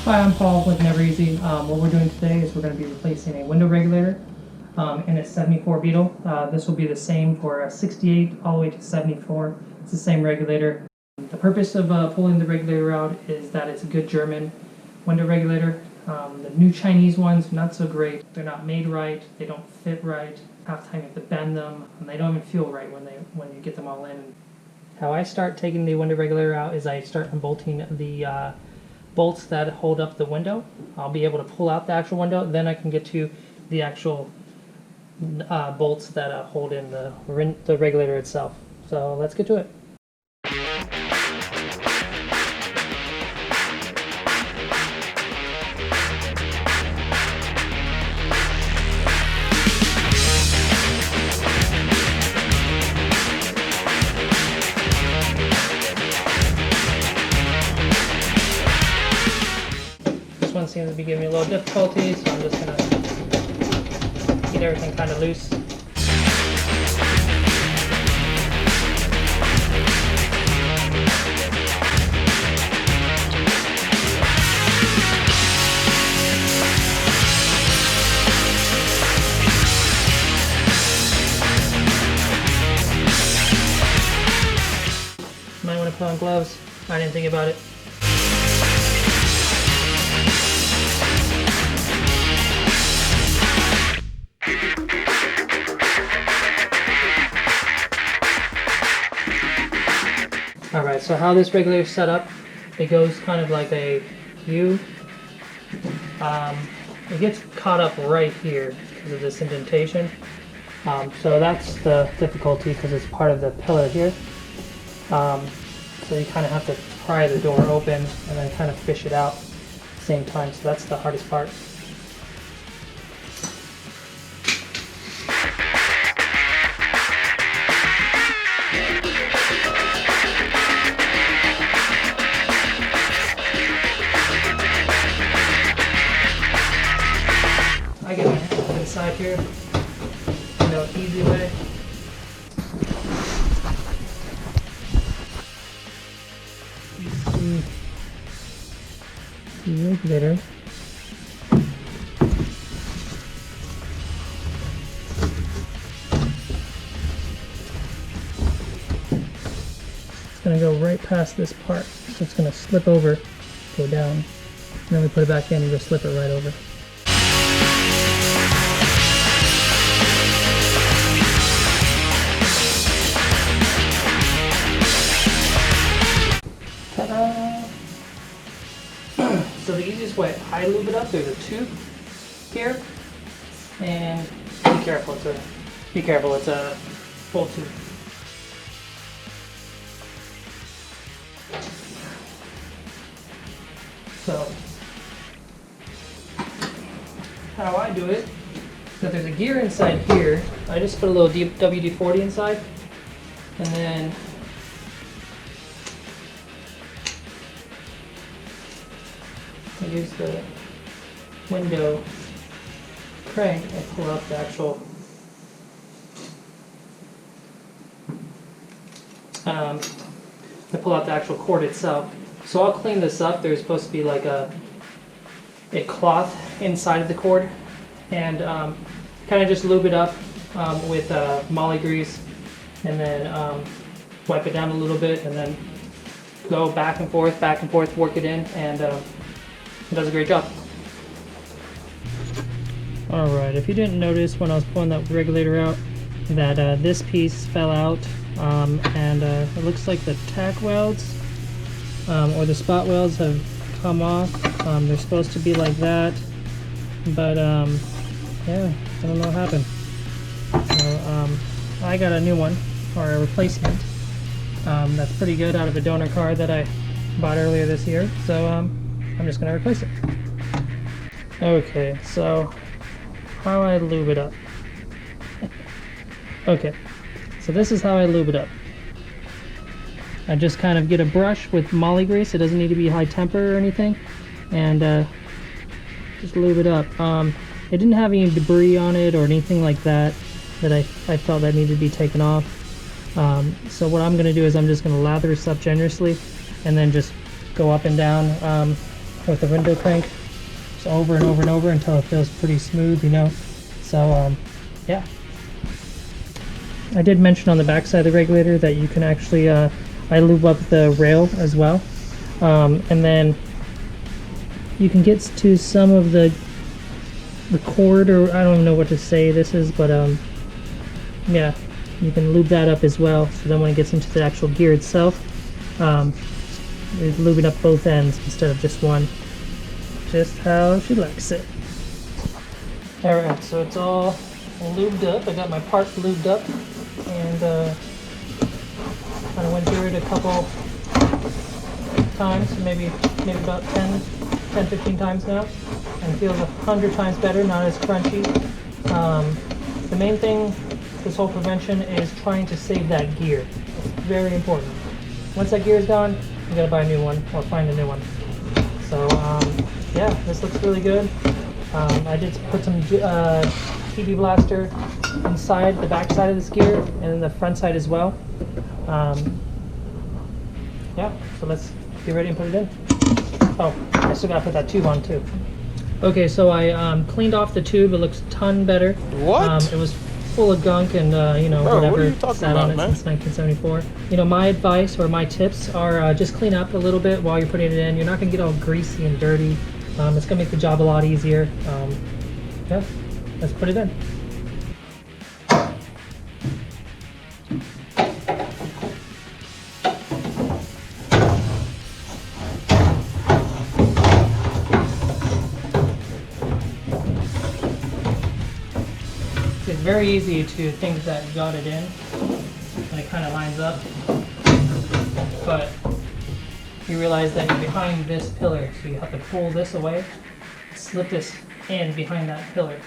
Hi, I'm Paul with NEVEREASY. What we're doing today is we're going to be replacing a window regulator in a 74 Beetle. This will be the same for a 68 all the way to 74. It's the same regulator. The purpose of pulling the regulator out is that it's a good German window regulator. The new Chinese ones, not so great. They're not made right, they don't fit right. Half the time you have to bend them, and they don't even feel right when you get them all in. How I start taking the window regulator out is I start unbolting the bolts that hold up the window. I'll be able to pull out the actual window, then I can get to the actual bolts that hold in the regulator itself. So let's get to it. This one seems to be giving me a little difficulty, so I'm just going to get everything kind of loose. Might want to put on gloves. I didn't think about it. Alright, so how this regulator is set up, it goes kind of like a U. It gets caught up right here because of this indentation. So that's the difficulty because it's part of the pillar here. So you kind of have to pry the door open and then kind of fish it out at the same time. So that's the hardest part. I get my hand inside here, no easy way. The regulator. It's going to go right past this part, so it's going to slip over, go down, and then we put it back in and just slip it right over. So the easiest way I lube it up, there's a tube here, and be careful, it's a full tube. So how I do it, so there's a gear inside here. I just put a little WD-40 inside, and then I use the window crank and pull out the actual cord itself. So I'll clean this up. There's supposed to be like a cloth inside of the cord, and kind of just lube it up with molly grease, and then wipe it down a little bit, and then go back and forth, work it in, and it does a great job. Alright, if you didn't notice when I was pulling that regulator out that this piece fell out, and it looks like the tack welds or the spot welds have come off. They're supposed to be like that, but yeah, I don't know what happened. So, I got a new one, or a replacement, that's pretty good out of a donor card that I bought earlier this year, so I'm just going to replace it. Okay, so how I lube it up. Okay, so this is how I lube it up. I just kind of get a brush with molly grease. It doesn't need to be high temper or anything, and just lube it up. It didn't have any debris on it or anything like that I felt that needed to be taken off. So what I'm going to do is I'm just going to lather this up generously and then just go up and down. with the window crank, just over and over and over until it feels pretty smooth, you know. So yeah. I did mention on the back side of the regulator that you can actually, I lube up the rail as well, and then you can get to some of the cord, or I don't know what to say this is, but yeah, you can lube that up as well. So then when it gets into the actual gear itself, it's lubing up both ends instead of just one. Just how she likes it. Alright, so it's all lubed up. I got my part lubed up, and kind of went through it a couple times, maybe about 10-15 times now, and it feels 100 times better, not as crunchy. The main thing, this whole prevention, is trying to save that gear. It's very important. Once that gear is gone, you gotta buy a new one or find a new one. So yeah, this looks really good. I did put some TB blaster inside the back side of this gear and the front side as well. Yeah, so let's get ready and put it in. Oh, I still gotta put that tube on too. Okay, so I cleaned off the tube. It looks a ton better. What? It was full of gunk and you know, Bro, whatever what are you talking sat about, on it man? since 1974. You know, my advice or my tips are just clean up a little bit while you're putting it in. You're not gonna get all greasy and dirty. It's gonna make the job a lot easier. Yeah, let's put it in. It's very easy to think that you got it in, and it kind of lines up, but you realize that you're behind this pillar, so you have to pull this away, slip this in behind that pillar.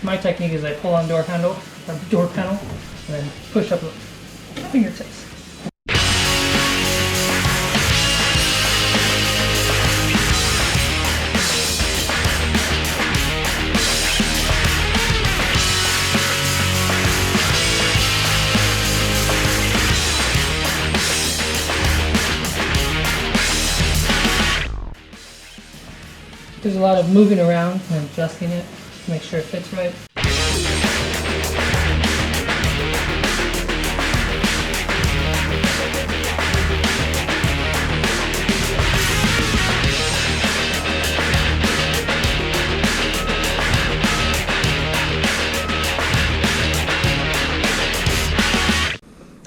My technique is I pull on door panel, and then push up with fingertips. There's a lot of moving around and adjusting it to make sure it fits right.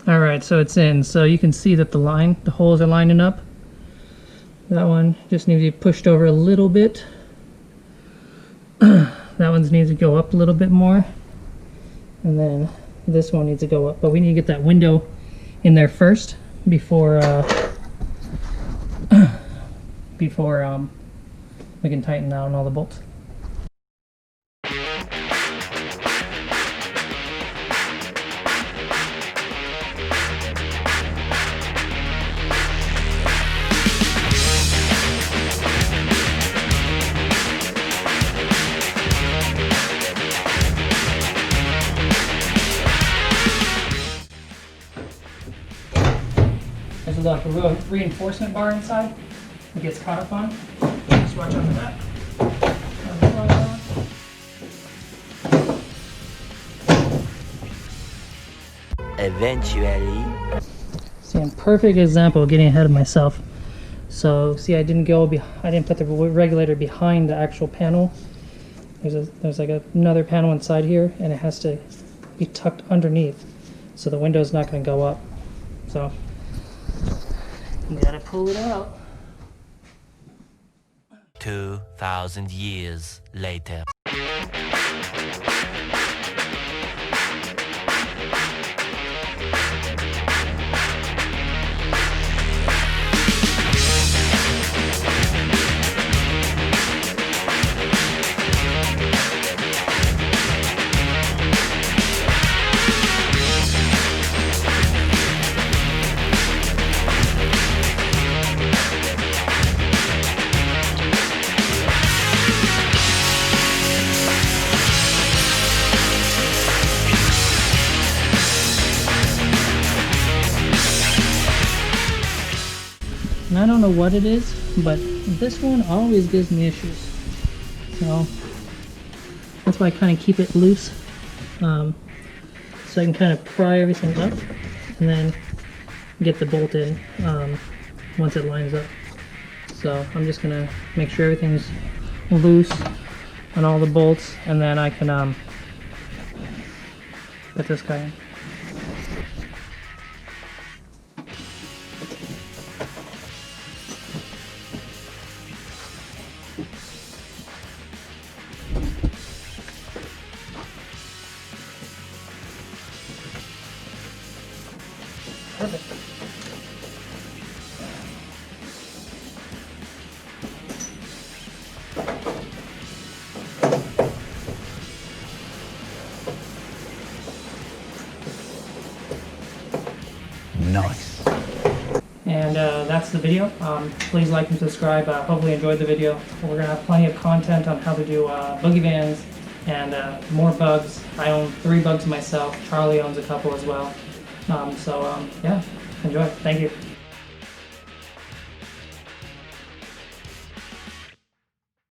Alright, so it's in. So you can see that the holes are lining up. That one just needs to be pushed over a little bit. That one needs to go up a little bit more. And then this one needs to go up. But we need to get that window in there first before we can tighten down all the bolts. There's a little reinforcement bar inside it gets caught up on. Just watch out for that. Eventually. See, a perfect example of getting ahead of myself. So see, I didn't put the regulator behind the actual panel. There's like another panel inside here, and it has to be tucked underneath, so the window's not going to go up. So you gotta pull it out. 2,000 years later. and I don't know what it is, but this one always gives me issues. So that's why I kind of keep it loose, so I can kind of pry everything up and then get the bolt in once it lines up. So I'm just gonna make sure everything's loose on all the bolts, and then I can put this guy in. Perfect. Nice. And that's the video. Please like and subscribe. Hopefully you enjoyed the video. We're going to have plenty of content on how to do boogie vans and more bugs. I own 3 bugs myself. Charlie owns a couple as well. Yeah, enjoy. Thank you.